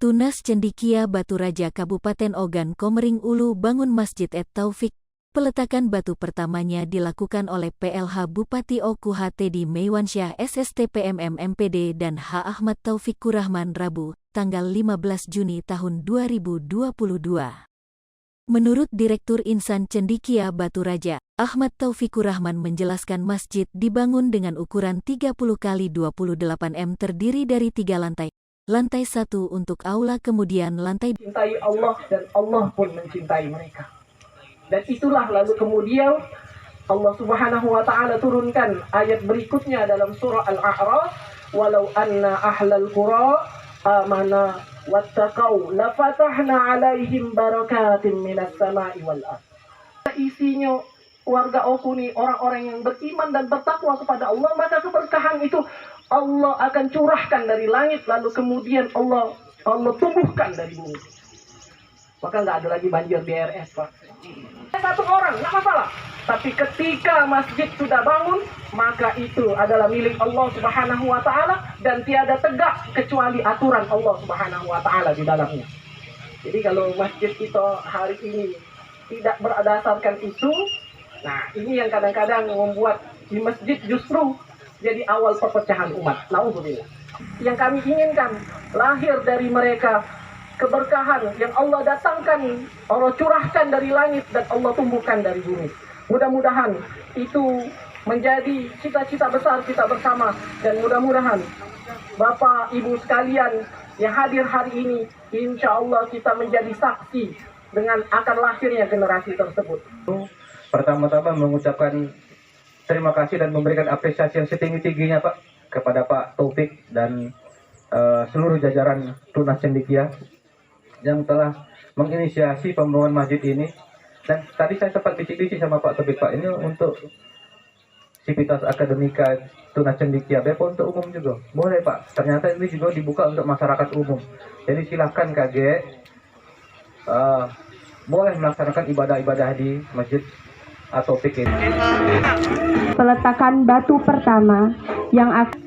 Tunas Cendikia Batu Raja Kabupaten Ogan Komering Ulu bangun Masjid At-Taufik. Peletakan batu pertamanya dilakukan oleh PLH Bupati Oku Tedi Meiwansyah SSTPMM MPD dan H. Ahmad Taufikur Rahman Rabu, tanggal 15 Juni tahun 2022. Menurut Direktur Insan Cendikia Batu Raja, Ahmad Taufikur Rahman menjelaskan masjid dibangun dengan ukuran 30 x 28 m terdiri dari 3 lantai. Lantai 1 untuk aula, kemudian lantai mencintai Allah dan Allah pun mencintai mereka. Dan itulah lalu kemudian Allah Subhanahu wa taala turunkan ayat berikutnya dalam surah Al-A'raf, walau anna ahlal qura amana wattaqau lafatahna 'alaihim barakatim minas sama'i wal ardh. Isinya warga Oku nih orang-orang yang beriman dan bertakwa kepada Allah, maka keberkahan itu Allah akan curahkan dari langit, lalu kemudian Allah tumbuhkan dari bumi. Maka nggak ada lagi banjir BRS, Pak. Satu orang, nggak masalah. Tapi ketika masjid sudah bangun, maka itu adalah milik Allah Subhanahu wa taala dan tiada tegak kecuali aturan Allah Subhanahu wa taala di dalamnya. Jadi kalau masjid kita hari ini tidak berdasarkan itu, nah ini yang kadang-kadang membuat di masjid justru jadi awal perpecahan umat. Nauzubillah. Yang kami inginkan lahir dari mereka keberkahan yang Allah datangkan, Allah curahkan dari langit dan Allah tumbuhkan dari bumi. Mudah-mudahan itu menjadi cita-cita besar kita bersama, dan mudah-mudahan Bapak Ibu sekalian yang hadir hari ini, insya Allah kita menjadi saksi dengan akan lahirnya generasi tersebut. Pertama-tama mengucapkan terima kasih dan memberikan apresiasi yang setinggi-tingginya Pak kepada Pak Taufik dan seluruh jajaran Tunas Cendikia yang telah menginisiasi pembangunan masjid ini. Dan tadi saya sempat bisik-bisik sama Pak Taufik, Pak, ini untuk Sivitas Akademika Tunas Cendikia, Bepom untuk umum juga boleh Pak. Ternyata ini juga dibuka untuk masyarakat umum. Jadi silahkan KG boleh melaksanakan ibadah-ibadah di masjid At-Taufik ini. Peletakan batu pertama yang akan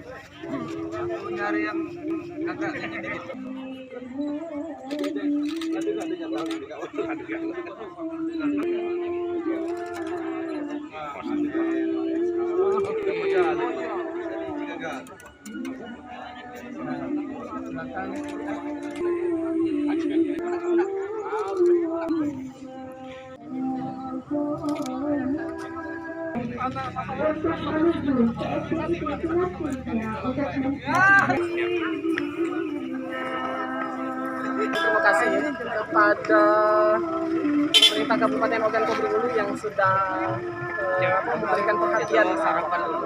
Terima kasih kepada pemerintah Kabupaten Ogan Komering Ulu yang sudah memberikan perhatian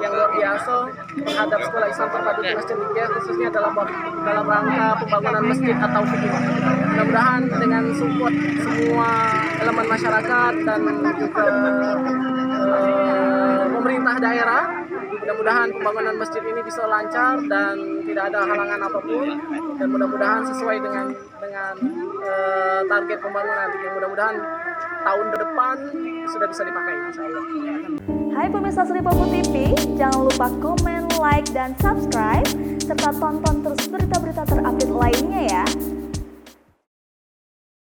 yang luar biasa terhadap Sekolah Islam Terpadu Tunas Cendikia, khususnya dalam rangka pembangunan masjid atau fikih. Mudah-mudahan dengan support semua elemen masyarakat dan juga pemerintah daerah, mudah-mudahan pembangunan masjid ini bisa lancar dan tidak ada halangan apapun, dan mudah-mudahan sesuai dengan target pembangunan. Mudah-mudahan tahun depan sudah bisa dipakai, insya Allah. Hai pemirsa Sri Popo TV, jangan lupa komen, like, dan subscribe, serta tonton terus berita-berita terupdate lainnya ya.